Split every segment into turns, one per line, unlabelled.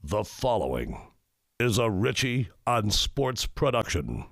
The following is a Richie on Sports production.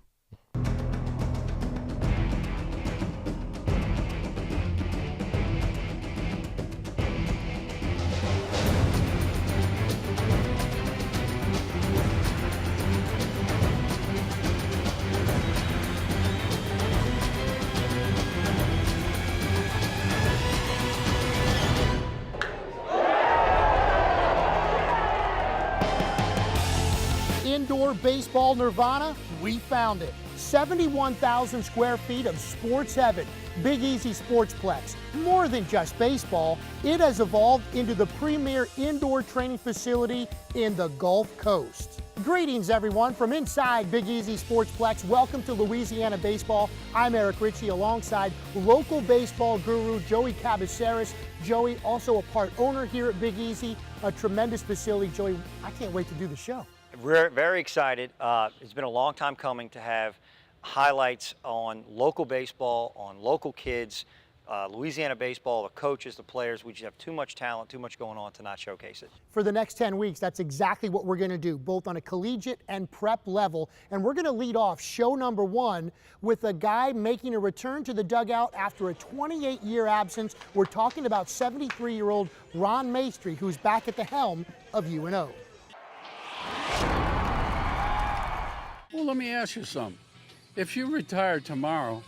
Indoor baseball nirvana, we found it. 71,000 square feet of sports heaven. Big Easy Sportsplex. More than just baseball, it has evolved into the premier indoor training facility in the Gulf Coast. Greetings everyone from inside Big Easy Sportsplex. Welcome to Louisiana Baseball. I'm Eric Ritchie alongside local baseball guru Joey Cabaceres. Joey, also a part owner here at Big Easy, a tremendous facility. Joey, I can't wait to do the show.
We're very excited. It's been a long time coming to have highlights on local baseball, on local kids, Louisiana baseball, the coaches, the players. We just have too much talent, too much going on to not showcase it.
For the next 10 weeks, that's exactly what we're going to do, both on a collegiate and prep level. And we're going to lead off show number one with a guy making a return to the dugout after a 28-year absence. We're talking about 73-year-old Ron Maestri, who's back at the helm of UNO.
Well, let me ask you something. If you retired tomorrow,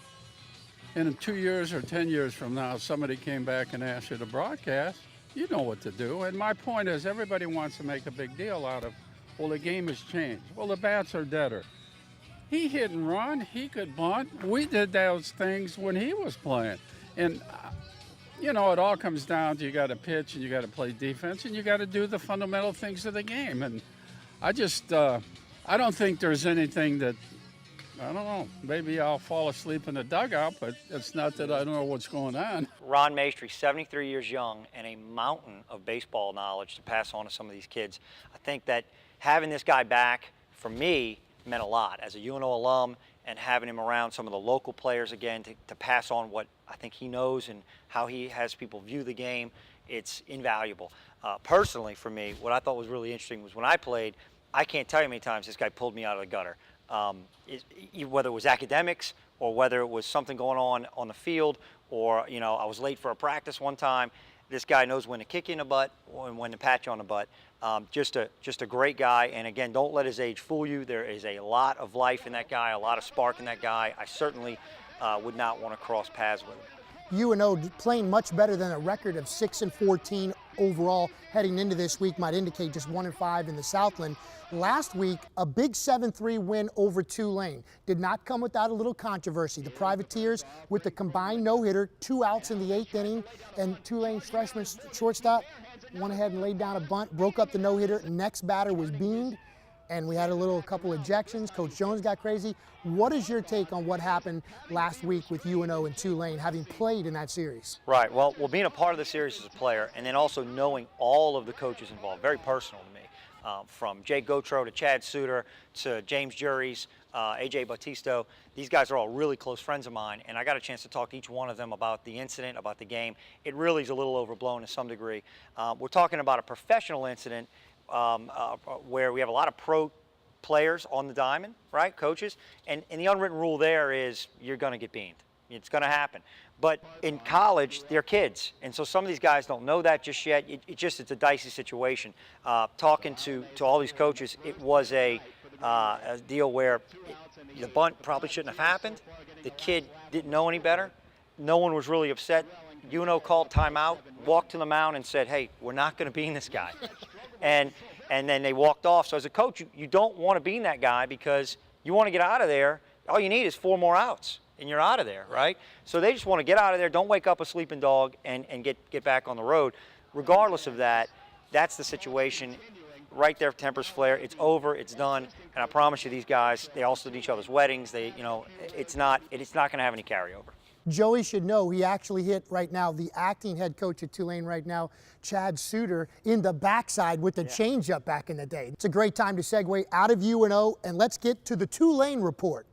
and in 2 years or 10 years from now, somebody came back and asked you to broadcast, you know what to do. And my point is, everybody wants to make a big deal out of, well, the game has changed. Well, the bats are deader. He hit and run. He could bunt. We did those things when he was playing. And, you know, it all comes down to you got to pitch and you got to play defense and you got to do the fundamental things of the game. And I just... I don't think there's anything that, I don't know, maybe I'll fall asleep in the dugout, but it's not that I don't know what's going on.
Ron Maestri, 73 years young, and a mountain of baseball knowledge to pass on to some of these kids. I think that having this guy back, for me, meant a lot. As a UNO alum and having him around some of the local players again to pass on what I think he knows and how he has people view the game, it's invaluable. Personally, for me, what I thought was really interesting was when I played, I can't tell you how many times this guy pulled me out of the gutter. Whether it was academics or whether it was something going on the field, or I was late for a practice one time. This guy knows when to kick you in the butt and when to pat you on the butt. Just a great guy. And again, don't let his age fool you. There is a lot of life in that guy, a lot of spark in that guy. I certainly would not want to cross paths with him.
UNO playing much better than a record of 6-14 overall heading into this week might indicate just 1-5 in the Southland. Last week, a big 7-3 win over Tulane did not come without a little controversy. The Privateers with the combined no-hitter, 2 outs in the 8th inning, and Tulane's freshman shortstop went ahead and laid down a bunt, broke up the no-hitter. Next batter was beamed, and we had a couple ejections. Coach Jones got crazy. What is your take on what happened last week with UNO and Tulane, having played in that series?
Right. Well, being a part of the series as a player, and then also knowing all of the coaches involved, very personal to me. From Jay Gautreaux to Chad Suter to James Juries, AJ Bautisto. These guys are all really close friends of mine, and I got a chance to talk to each one of them about the incident, about the game. It really is a little overblown to some degree. We're talking about a professional incident where we have a lot of pro players on the diamond, right, coaches, and the unwritten rule there is you're going to get beamed. It's going to happen. But in college, they're kids, and so some of these guys don't know that just yet. It's a dicey situation. Talking to all these coaches, it was a deal where the bunt probably shouldn't have happened. The kid didn't know any better. No one was really upset. UNO called timeout, walked to the mound, and said, "Hey, we're not going to beam this guy," and then they walked off. So as a coach, you don't want to beam that guy because you want to get out of there. All you need is 4 more outs. And you're out of there, right? So they just want to get out of there, don't wake up a sleeping dog, and get back on the road. Regardless of that, that's the situation. Right there, tempers flare. It's over. It's done. And I promise you, these guys, they all stood at each other's weddings. It's not going to have any carryover.
Joey should know he actually hit right now the acting head coach at Tulane right now, Chad Suter, in the backside with the changeup back in the day. It's a great time to segue out of UNO, and let's get to the Tulane report.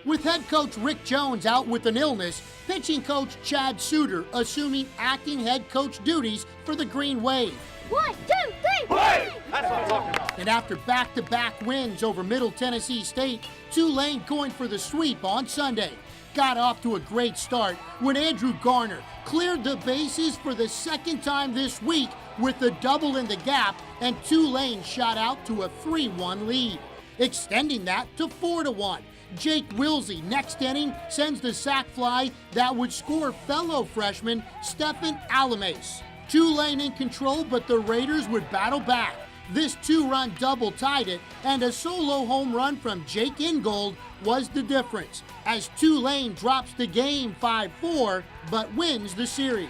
With head coach Rick Jones out with an illness, pitching coach Chad Suter assuming acting head coach duties for the Green Wave.
1, 2, 3, play! That's what I'm talking about.
And after back-to-back wins over Middle Tennessee State, Tulane going for the sweep on Sunday. Got off to a great start when Andrew Garner cleared the bases for the second time this week with a double in the gap, and Tulane shot out to a 3-1 lead, extending that to 4-1. Jake Wilsey next inning sends the sac fly that would score fellow freshman Stephen Alames. Tulane in control, but the Raiders would battle back. This 2-run double tied it, and a solo home run from Jake Ingold was the difference, as Tulane drops the game 5-4, but wins the series.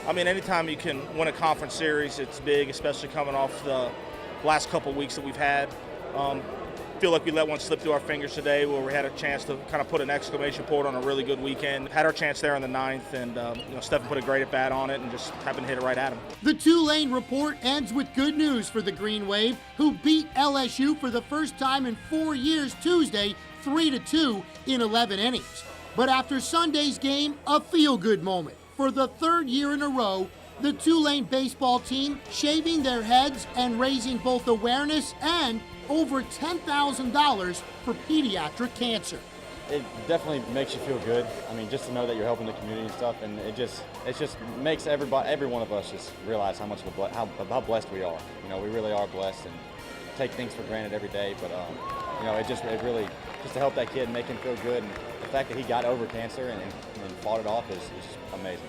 I mean, anytime you can win a conference series, it's big, especially coming off the last couple weeks that we've had. Feel like we let one slip through our fingers today where we had a chance to kind of put an exclamation point on a really good weekend. Had our chance there in the 9th, and Stephen put a great at-bat on it and just happened to hit it right at him.
The Tulane report ends with good news for the Green Wave, who beat LSU for the first time in 4 years Tuesday, 3-2 in 11 innings. But after Sunday's game, a feel-good moment. For the 3rd year in a row, the Tulane baseball team shaving their heads and raising both awareness and over $10,000 for pediatric cancer.
It definitely makes you feel good. I mean, just to know that you're helping the community and stuff, and it just makes every one of us just realize how much how blessed we are. We really are blessed, and take things for granted every day. But it really just to help that kid and make him feel good, and the fact that he got over cancer and fought it off is just amazing.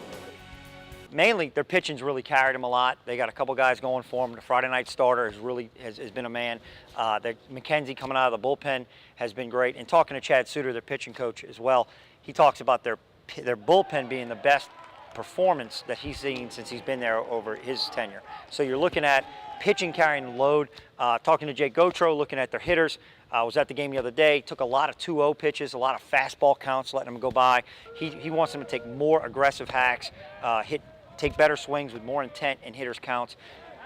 Mainly, their pitching's really carried them a lot. They got a couple guys going for them. The Friday night starter has been a man. McKenzie coming out of the bullpen has been great. And talking to Chad Suter, their pitching coach as well, he talks about their bullpen being the best performance that he's seen since he's been there over his tenure. So you're looking at pitching carrying the load. Talking to Jake Gautreaux, looking at their hitters. I was at the game the other day, took a lot of 2-0 pitches, a lot of fastball counts, letting them go by. He wants them to take more aggressive hacks, take better swings with more intent and hitters counts.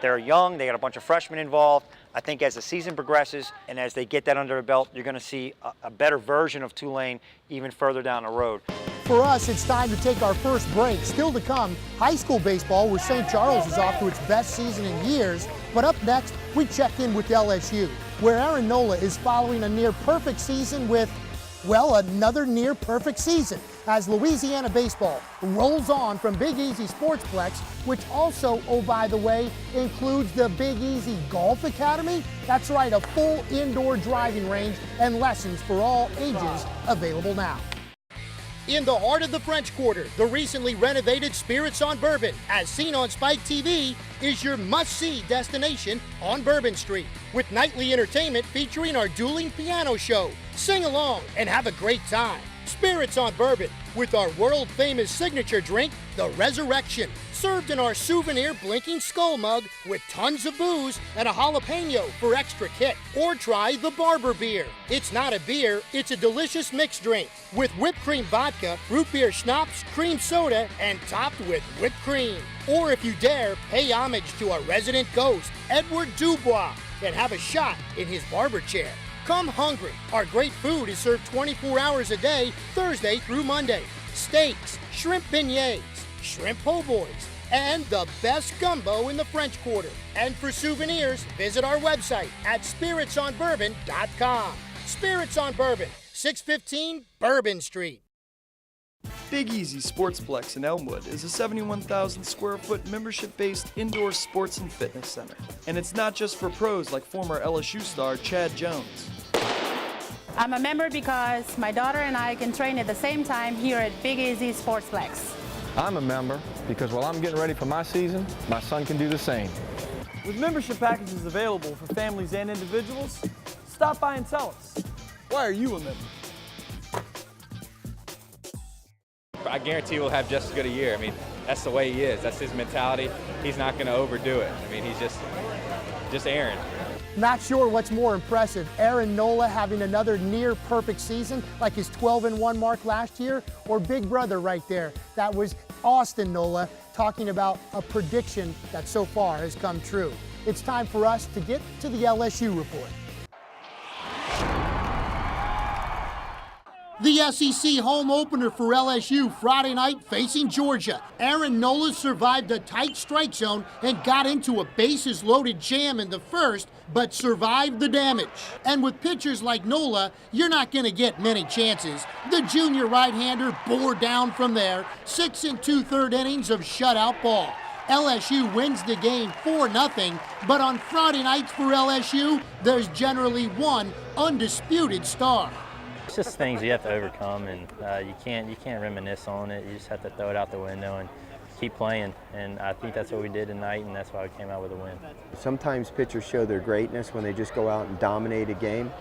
They're young, they got a bunch of freshmen involved. I think as the season progresses and as they get that under their belt, you're gonna see a better version of Tulane even further down the road.
For us, it's time to take our first break. Still to come, high school baseball, where St. Charles is off to its best season in years. But up next, we check in with LSU, where Aaron Nola is following a near-perfect season with, well, another near-perfect season, as Louisiana baseball rolls on from Big Easy Sportsplex, which also, oh, by the way, includes the Big Easy Golf Academy. That's right, a full indoor driving range and lessons for all ages available now. In the heart of the French Quarter, the recently renovated Spirits on Bourbon, as seen on Spike TV, is your must-see destination on Bourbon Street, with nightly entertainment featuring our dueling piano show. Sing along and have a great time. Spirits on Bourbon, with our world-famous signature drink, the Resurrection, served in our souvenir blinking skull mug with tons of booze and a jalapeno for extra kick. Or try the Barber beer. It's not a beer, it's a delicious mixed drink with whipped cream vodka, root beer schnapps, cream soda, and topped with whipped cream. Or if you dare, pay homage to our resident ghost, Edward Dubois, and have a shot in his barber chair. Come hungry. Our great food is served 24 hours a day, Thursday through Monday. Steaks, shrimp beignets, shrimp po' boys, and the best gumbo in the French Quarter. And for souvenirs, visit our website at spiritsonbourbon.com. Spirits on Bourbon, 615 Bourbon Street.
Big Easy Sportsplex in Elmwood is a 71,000 square foot membership-based indoor sports and fitness center. And it's not just for pros like former LSU star Chad Jones.
I'm a member because my daughter and I can train at the same time here at Big Easy Sportsplex.
I'm a member because while I'm getting ready for my season, my son can do the same.
With membership packages available for families and individuals, stop by and tell us, why are you a member?
I guarantee we'll have just as good a year. I mean, that's the way he is. That's his mentality. He's not going to overdo it. I mean, he's just Aaron.
Not sure what's more impressive, Aaron Nola having another near-perfect season like his 12-1 mark last year, or big brother right there. That was Austin Nola talking about a prediction that so far has come true. It's time for us to get to the LSU report. The SEC home opener for LSU Friday night facing Georgia. Aaron Nola survived a tight strike zone and got into a bases-loaded jam in the first, but survived the damage. And with pitchers like Nola, you're not going to get many chances. The junior right-hander bore down from there, 6 2/3 innings of shutout ball. LSU wins the game 4-0, but on Friday nights for LSU, there's generally one undisputed star.
It's just things you have to overcome, and you can't reminisce on it. You just have to throw it out the window and keep playing. And I think that's what we did tonight, and that's why we came out with a win.
Sometimes pitchers show their greatness when they just go out and dominate a game,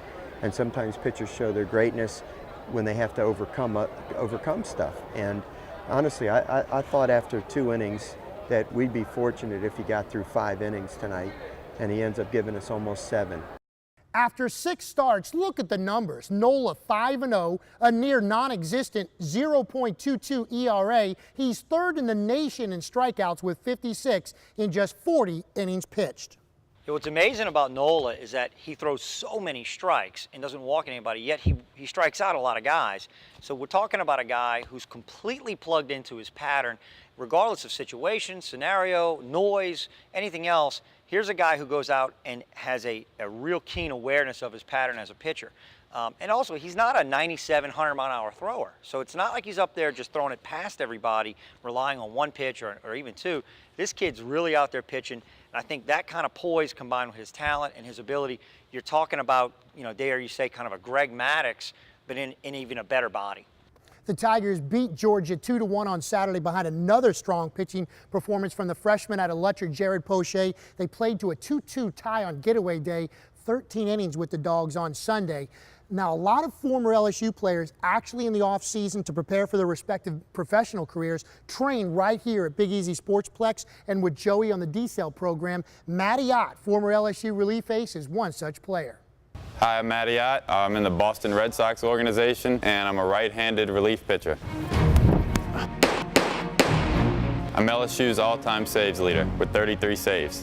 and sometimes pitchers show their greatness when they have to overcome stuff. And honestly, I thought after 2 innings that we'd be fortunate if he got through 5 innings tonight, and he ends up giving us almost 7.
After 6 starts, look at the numbers. Nola 5-0, a near non-existent 0.22 ERA. He's 3rd in the nation in strikeouts with 56 in just 40 innings pitched.
What's amazing about Nola is that he throws so many strikes and doesn't walk anybody, yet he strikes out a lot of guys. So we're talking about a guy who's completely plugged into his pattern, regardless of situation, scenario, noise, anything else. Here's a guy who goes out and has a real keen awareness of his pattern as a pitcher. And also, he's not a 97, 100-mile-an-hour thrower. So it's not like he's up there just throwing it past everybody, relying on 1 pitch or even 2. This kid's really out there pitching. And I think that kind of poise combined with his talent and his ability, you're talking about, dare you say, kind of a Greg Maddux, but in even a better body.
The Tigers beat Georgia 2-1 on Saturday behind another strong pitching performance from the freshman out of Lutcher, Jared Poche. They played to a 2-2 tie on getaway day, 13 innings with the Dogs on Sunday. Now, a lot of former LSU players actually in the offseason to prepare for their respective professional careers train right here at Big Easy Sportsplex, and with Joey on the D-Cell program, Matty Ott, former LSU relief ace, is one such player.
Hi, I'm Matty Ott. I'm in the Boston Red Sox organization, and I'm a right-handed relief pitcher. I'm LSU's all-time saves leader with 33 saves.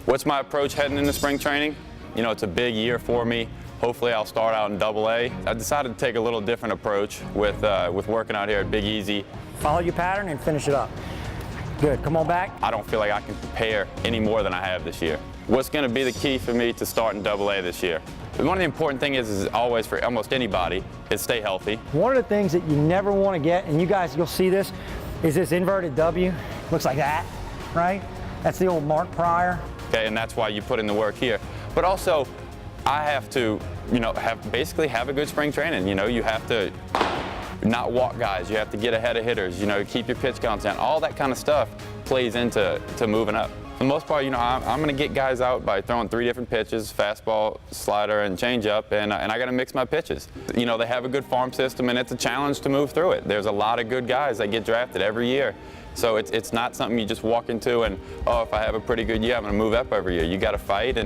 What's my approach heading into spring training? It's a big year for me. Hopefully I'll start out in AA. I decided to take a little different approach with working out here at Big Easy.
Follow your pattern and finish it up. Good, come on back.
I don't feel like I can prepare any more than I have this year. What's going to be the key for me to start in AA this year? One of the important things is always for almost anybody is stay healthy.
One of the things that you never want to get, and you guys, you'll see this, is this inverted W. Looks like that, right? That's the old Mark Pryor.
Okay, and that's why you put in the work here. But also, I have to, basically have a good spring training. You have to not walk guys. You have to get ahead of hitters. Keep your pitch counts down. All that kind of stuff plays into moving up. For the most part, I'm going to get guys out by throwing 3 different pitches: fastball, slider, and changeup, and I got to mix my pitches. They have a good farm system, and it's a challenge to move through it. There's a lot of good guys that get drafted every year. So it's not something you just walk into and, if I have a pretty good year, I'm going to move up every year. You got to fight,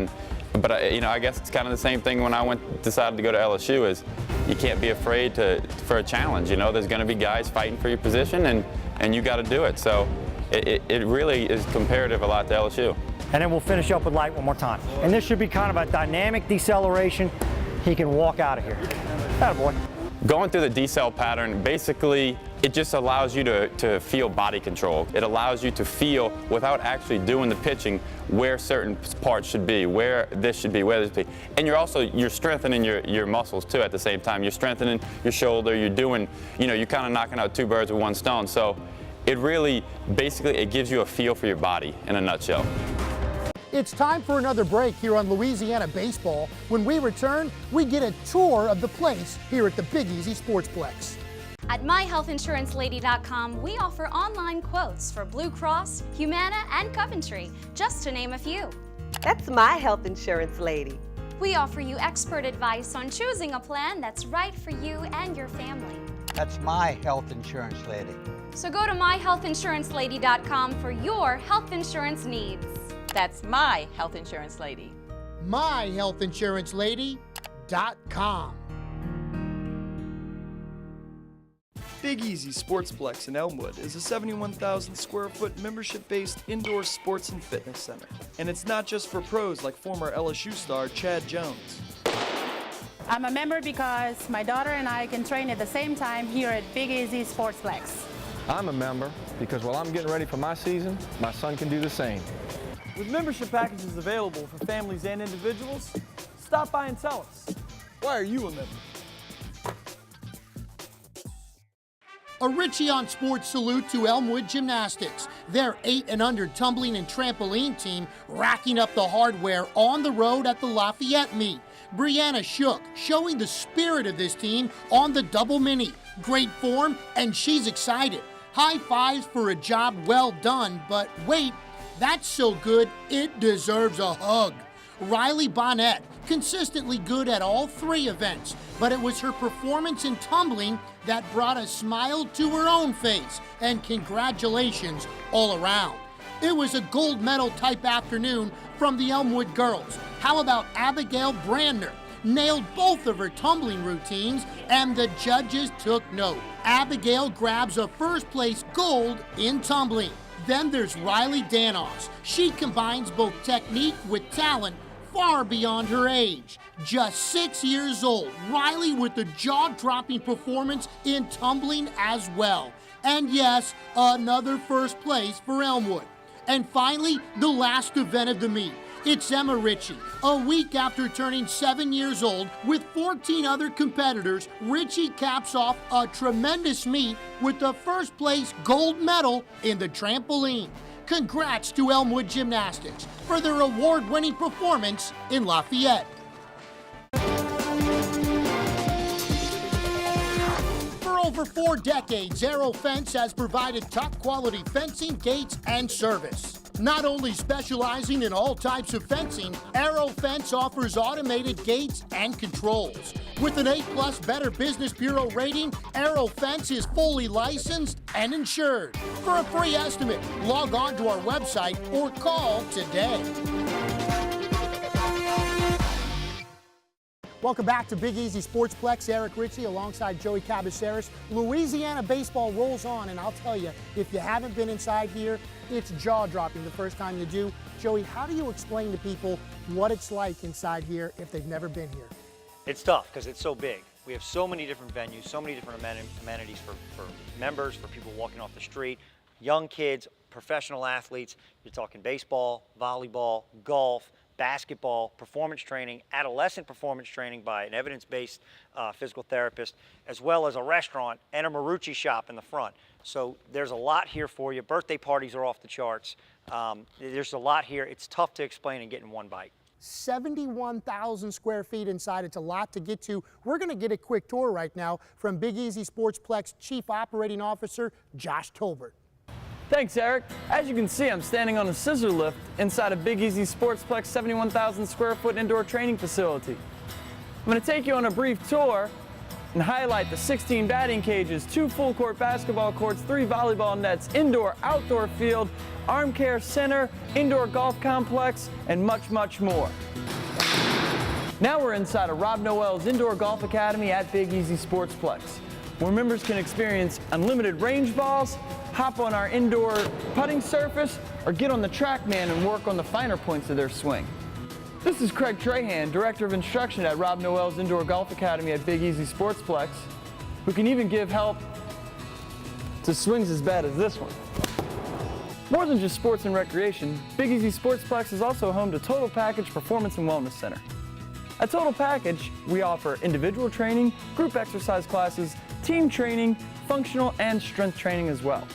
but I guess it's kind of the same thing when I decided to go to LSU. Is you can't be afraid for a challenge. There's going to be guys fighting for your position, and you got to do it. So it really is comparative a lot to LSU.
And then we'll finish up with light one more time. And this should be kind of a dynamic deceleration. He can walk out of here. Attaboy.
Going through the decel pattern, basically, it just allows you to feel body control. It allows you to feel, without actually doing the pitching, where certain parts should be, where this should be, where this should be. And you're strengthening your muscles too at the same time. You're strengthening your shoulder. You're doing, you're kind of knocking out 2 birds with 1 stone. So it really, basically, it gives you a feel for your body in a nutshell.
It's time for another break here on Louisiana Baseball. When we return, we get a tour of the place here at the Big Easy Sportsplex.
At myhealthinsurancelady.com, we offer online quotes for Blue Cross, Humana, and Coventry, just to name a few.
That's My Health Insurance Lady.
We offer you expert advice on choosing a plan that's right for you and your family.
That's My Health Insurance Lady.
So go to myhealthinsurancelady.com for your health insurance needs.
That's My Health Insurance Lady.
myhealthinsurancelady.com.
Big Easy Sportsplex in Elmwood is a 71,000 square foot membership-based indoor sports and fitness center. And it's not just for pros like former LSU star Chad Jones.
I'm a member because my daughter and I can train at the same time here at Big Easy Sportsplex.
I'm a member because while I'm getting ready for my season, my son can do the same.
With membership packages available for families and individuals, stop by and tell us, why are you a member?
A Richie on Sports salute to Elmwood Gymnastics. Their 8 and under tumbling and trampoline team racking up the hardware on the road at the Lafayette meet. Brianna Shook showing the spirit of this team on the double mini. Great form, and she's excited. High fives for a job well done, but wait, that's so good it deserves a hug. Riley Bonnet, consistently good at all 3 events, but it was her performance in tumbling that brought a smile to her own face, and congratulations all around. It was a gold medal type afternoon from the Elmwood girls. How about Abigail Brandner? Nailed both of her tumbling routines, and the judges took note. Abigail grabs a first place gold in tumbling. Then there's Riley Danos. She combines both technique with talent far beyond her age. Just 6 years old, Riley with the jaw-dropping performance in tumbling as well. And yes, another first place for Elmwood. And finally, the last event of the meet. It's Emma Ritchie. A week after turning 7 years old, with 14 other competitors, Ritchie caps off a tremendous meet with the first place gold medal in the trampoline. Congrats to Elmwood Gymnastics for their award-winning performance in Lafayette. For over 4 decades, Aero Fence has provided top-quality fencing, gates, and service. Not only specializing in all types of fencing, Aero Fence offers automated gates and controls. With an A+ Better Business Bureau rating, Aero Fence is fully licensed and insured. For a free estimate, log on to our website or call today. Welcome back to Big Easy Sportsplex. Eric Ritchie alongside Joey Cabaceres. Louisiana baseball rolls on, and I'll tell you, if you haven't been inside here, it's jaw-dropping the first time you do. Joey, how do you explain to people what it's like inside here if they've never been here?
It's tough because it's so big. We have so many different venues, so many different amenities for members, for people walking off the street, young kids, professional athletes. You're talking baseball, volleyball, golf, basketball, performance training, adolescent performance training by an evidence-based physical therapist, as well as a restaurant and a Marucci shop in the front. So there's a lot here for you. Birthday parties are off the charts. There's a lot here. It's tough to explain and get in one bite.
71,000 square feet inside. It's a lot to get to. We're going to get a quick tour right now from Big Easy Sportsplex Chief Operating Officer Josh Tolbert.
Thanks, Eric. As you can see, I'm standing on a scissor lift inside a Big Easy Sportsplex 71,000 square foot indoor training facility. I'm going to take you on a brief tour and highlight the 16 batting cages, 2 full court basketball courts, 3 volleyball nets, indoor, outdoor field, arm care center, indoor golf complex, and much, much more. Now we're inside of Rob Noel's Indoor Golf Academy at Big Easy Sportsplex, where members can experience unlimited range balls, hop on our indoor putting surface, or get on the TrackMan and work on the finer points of their swing. This is Craig Trahan, Director of Instruction at Rob Noel's Indoor Golf Academy at Big Easy Sportsplex, who can even give help to swings as bad as this one. More than just sports and recreation, Big Easy Sportsplex is also home to Total Package Performance and Wellness Center. At Total Package, we offer individual training, group exercise classes, team training, functional and strength training as well.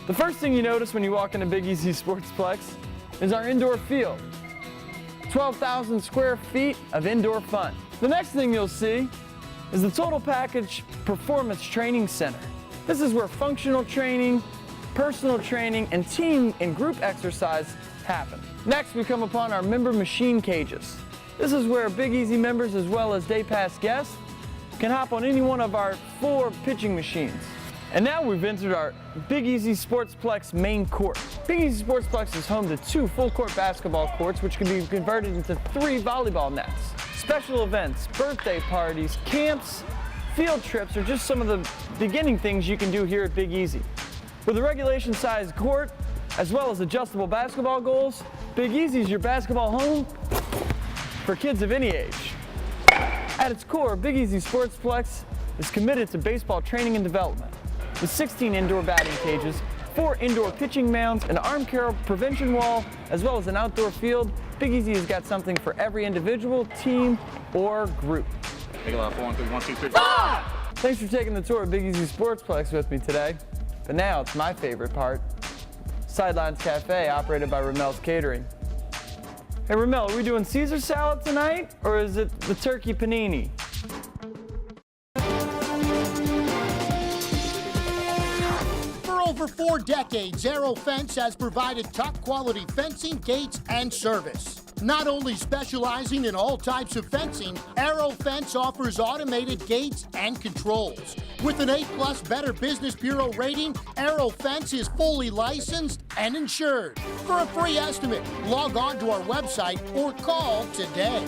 The first thing you notice when you walk into Big Easy Sportsplex is our indoor field. 12,000 square feet of indoor fun. The next thing you'll see is the Total Package Performance Training Center. This is where functional training, personal training, and team and group exercise happen. Next, we come upon our member machine cages. This is where Big Easy members as well as day pass guests can hop on any one of our 4 pitching machines. And now we've entered our Big Easy Sportsplex main court. Big Easy Sportsplex is home to 2 full court basketball courts, which can be converted into 3 volleyball nets. Special events, birthday parties, camps, field trips are just some of the beginning things you can do here at Big Easy. With a regulation sized court, as well as adjustable basketball goals, Big Easy is your basketball home for kids of any age.
At its core, Big Easy Sportsplex is committed to baseball training and development. With 16 indoor batting cages, 4 indoor pitching mounds, an arm care prevention wall, as well as an outdoor field, Big Easy has got something for every individual, team, or group.
Make a lot of 4 on 3, 1, 2, 3.
Thanks for taking the tour of Big Easy Sportsplex with me today. But now it's my favorite part. Sidelines Cafe, operated by Ramel's Catering. Hey Ramel, are we doing Caesar salad tonight, or is it the turkey panini?
For over 4 decades, Aero Fence has provided top quality fencing, gates, and service. Not only specializing in all types of fencing, Aero Fence offers automated gates and controls. With an A+ Better Business Bureau rating, Aero Fence is fully licensed and insured. For a free estimate, log on to our website or call today.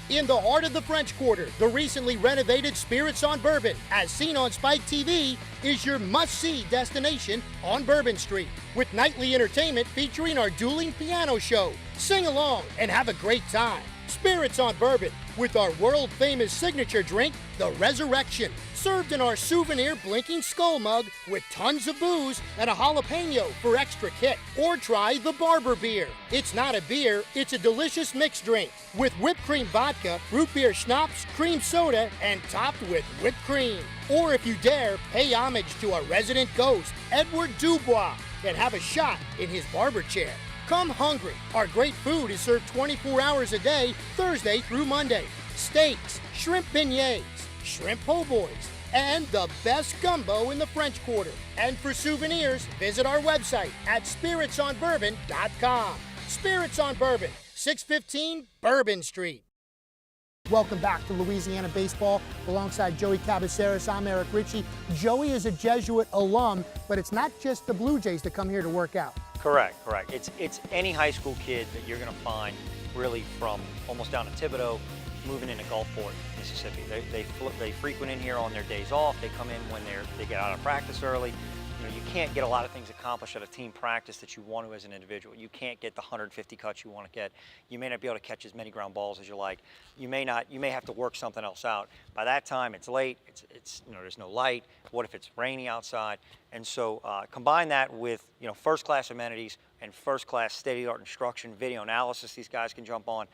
In the heart of the French Quarter, the recently renovated Spirits on Bourbon, as seen on Spike TV, is your must-see destination on Bourbon Street, with nightly entertainment featuring our dueling piano show. Sing along and have a great time. Spirits on Bourbon, with our world-famous signature drink, the Resurrection, served in our souvenir blinking skull mug with tons of booze and a jalapeno for extra kick. Or try the Barber beer. It's not a beer, it's a delicious mixed drink with whipped cream vodka, root beer schnapps, cream soda, and topped with whipped cream. Or if you dare, pay homage to our resident ghost, Edward Dubois, and have a shot in his barber chair. Come hungry. Our great food is served 24 hours a day, Thursday through Monday. Steaks, shrimp beignets, shrimp po' boys, and the best gumbo in the French Quarter. And for souvenirs, visit our website at spiritsonbourbon.com. Spirits on Bourbon, 615 Bourbon Street. Welcome back to Louisiana Baseball. Alongside Joey Cabaceres, I'm Eric Ritchie. Joey is a Jesuit alum, but it's not just the Blue Jays that come here to work out.
Correct. It's any high school kid that you're going to find really from almost down to Thibodaux, moving into Gulfport, Mississippi. They frequent in here on their days off. They come in when they get out of practice early. You know, you can't get a lot of things accomplished at a team practice that you want to as an individual. You can't get the 150 cuts you want to get. You may not be able to catch as many ground balls as you like. You may have to work something else out. By that time, it's late. It's there's no light. What if it's rainy outside? And so combine that with first-class amenities and first-class state-of-the-art instruction, video analysis these guys can jump on,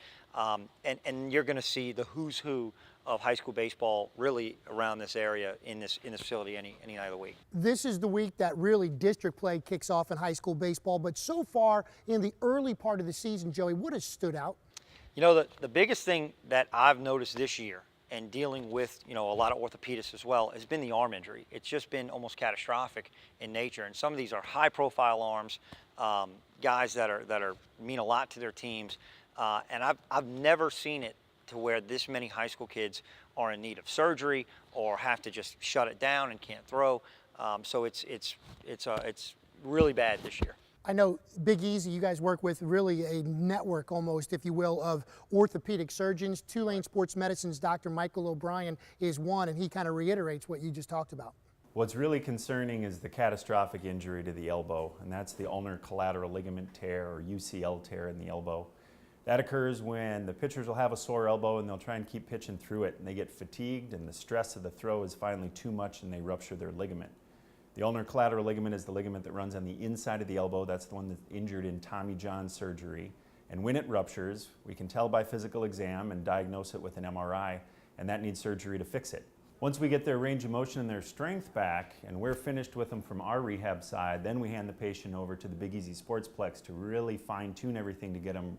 and you're going to see the who's who of high school baseball really around this area in this facility any night of the week.
This is the week that really district play kicks off in high school baseball, but so far in the early part of the season, Joey, what has stood out?
You know, the biggest thing that I've noticed this year, and dealing with a lot of orthopedists as well, has been the arm injury. It's just been almost catastrophic in nature, and some of these are high-profile arms, guys that mean a lot to their teams, and I've never seen it to where this many high school kids are in need of surgery or have to just shut it down and can't throw. So it's really bad this year.
I know Big Easy, you guys work with really a network almost, if you will, of orthopedic surgeons. Tulane Sports Medicine's Dr. Michael O'Brien is one, and he kind of reiterates what you just talked about.
What's really concerning is the catastrophic injury to the elbow, and that's the ulnar collateral ligament tear, or UCL tear in the elbow. That occurs when the pitchers will have a sore elbow and they'll try and keep pitching through it, and they get fatigued and the stress of the throw is finally too much and they rupture their ligament. The ulnar collateral ligament is the ligament that runs on the inside of the elbow. That's the one that's injured in Tommy John surgery. And when it ruptures, we can tell by physical exam and diagnose it with an MRI, and that needs surgery to fix it. Once we get their range of motion and their strength back, and we're finished with them from our rehab side, then we hand the patient over to the Big Easy Sportsplex to really fine-tune everything to get them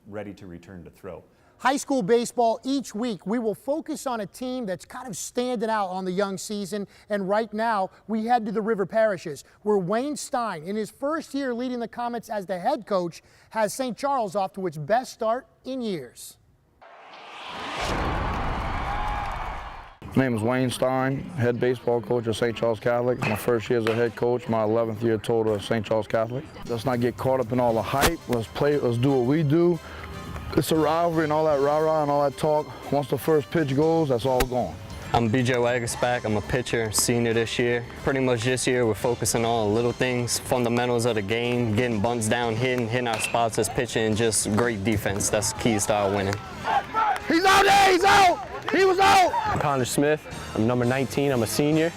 ready to return to throw.
High school baseball, each week we will focus on a team that's kind of standing out on the young season, and right now we head to the River Parishes, where Wayne Stein, in his first year leading the Comets as the head coach, has St. Charles off to its best start in years.
My name is Wayne Stein, head baseball coach at St. Charles Catholic. My first year as a head coach, my 11th year total at St. Charles Catholic. Let's not get caught up in all the hype. Let's do what we do. It's a rivalry and all that rah-rah and all that talk. Once the first pitch goes, that's all gone.
I'm BJ Wagasback. I'm a pitcher, senior this year. Pretty much this year we're focusing on little things, fundamentals of the game, getting bunts down, hitting our spots as pitching, and just great defense. That's the key to our winning.
He's out there, he's out! He was out!
I'm Connor Smith. I'm number 19. I'm a senior.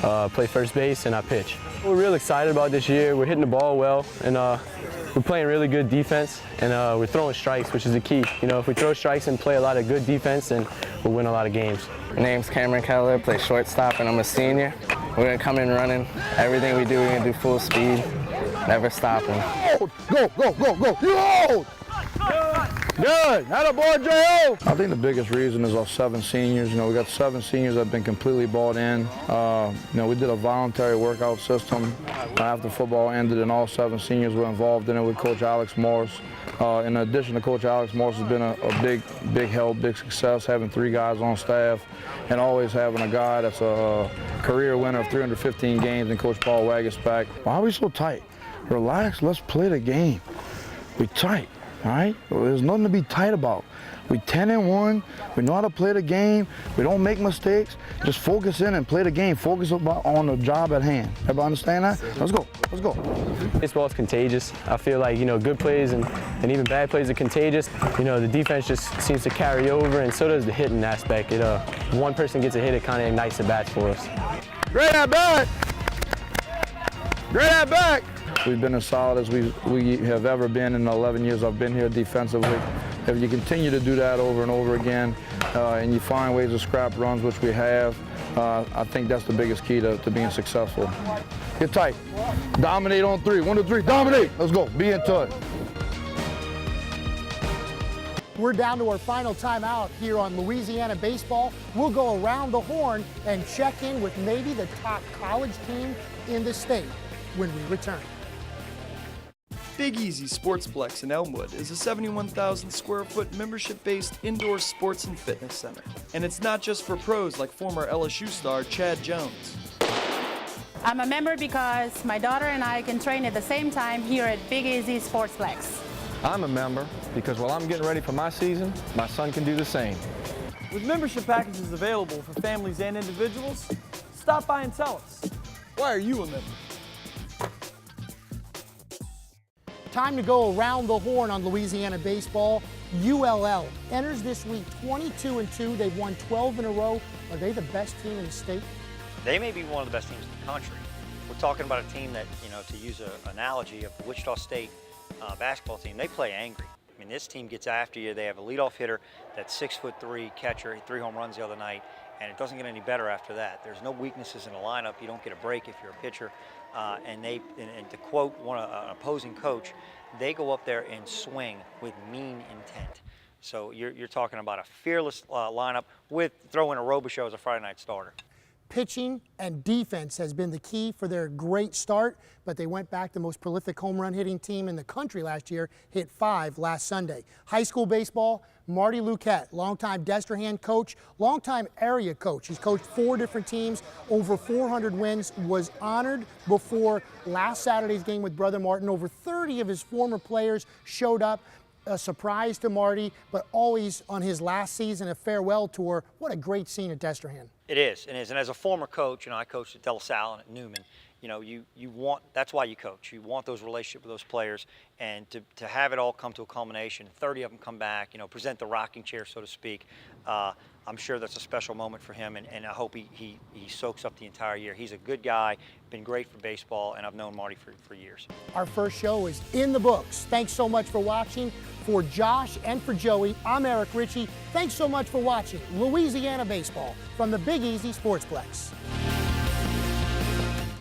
Play first base and I pitch. We're real excited about this year. We're hitting the ball well, and we're playing really good defense, and we're throwing strikes, which is the key. You know, if we throw strikes and play a lot of good defense, then we'll win a lot of games.
My name's Cameron Keller, play shortstop, and I'm a senior. We're gonna come in running. Everything we do, we're gonna do full speed, never stopping.
Go, go, go, go! You hold! Good! Attaboy, J.O. I think the biggest reason is our 7 seniors. You know, we got 7 seniors that have been completely bought in. You know, we did a voluntary workout system after football ended, and all 7 seniors were involved in it with Coach Alex Morris. In addition to Coach Alex Morris has been a big help, big success, having 3 guys on staff, and always having a guy that's a career winner of 315 games, and Coach Paul Wagasback. Why are we so tight? Relax, let's play the game. We tight. All right? There's nothing to be tight about. We 10-1. We know how to play the game. We don't make mistakes. Just focus in and play the game. Focus on the job at hand. Everybody understand that? Let's go. Let's go.
Baseball is contagious. I feel like, you know, good plays and even bad plays are contagious. You know, the defense just seems to carry over, and so does the hitting aspect. One person gets a hit, it kind of ignites the bats for us.
Great at bat. Great at bat. We've been as solid as we have ever been in the 11 years I've been here defensively. If you continue to do that over and over again, and you find ways to scrap runs, which we have, I think that's the biggest key to being successful. Get tight. Dominate on 3. 1, 2, 3. Dominate. Let's go. Be into it.
We're down to our final timeout here on Louisiana Baseball. We'll go around the horn and check in with maybe the top college team in the state when we return.
Big Easy Sportsplex in Elmwood is a 71,000 square foot membership-based indoor sports and fitness center. And it's not just for pros like former LSU star Chad Jones.
I'm a member because my daughter and I can train at the same time here at Big Easy Sportsplex.
I'm a member because while I'm getting ready for my season, my son can do the same.
With membership packages available for families and individuals, stop by and tell us, why are you a member?
Time to go around the horn on Louisiana Baseball. ULL enters this week 22-2. They've won 12 in a row. Are they the best team in the state?
They may be one of the best teams in the country. We're talking about a team that, you know, to use an analogy of the Wichita State basketball team, they play angry. I mean, this team gets after you. They have a leadoff hitter that's 6'3" catcher, hit 3 home runs the other night, and it doesn't get any better after that. There's no weaknesses in the lineup. You don't get a break if you're a pitcher. And to quote an opposing coach, they go up there and swing with mean intent. So you're talking about a fearless lineup with throwing a Robichaux as a Friday night starter.
Pitching and defense has been the key for their great start, but they went back the most prolific home run hitting team in the country last year, hit 5 last Sunday. High school baseball, Marty Luquette, longtime Destrehan coach, longtime area coach. He's coached 4 different teams, over 400 wins, was honored before last Saturday's game with Brother Martin. Over 30 of his former players showed up. A surprise to Marty, but always on his last season, a farewell tour. What a great scene at Destrehan.
It is, and as a former coach, you know, I coached at De La Salle and at Newman. You know, you want, that's why you coach. You want those relationships with those players, and to have it all come to a culmination, 30 of them come back, you know, present the rocking chair, so to speak. I'm sure that's a special moment for him, and I hope he soaks up the entire year. He's a good guy, been great for baseball, and I've known Marty for years.
Our first show is in the books. Thanks so much for watching. For Josh and for Joey, I'm Eric Ritchie. Thanks so much for watching Louisiana Baseball from the Big Easy Sportsplex.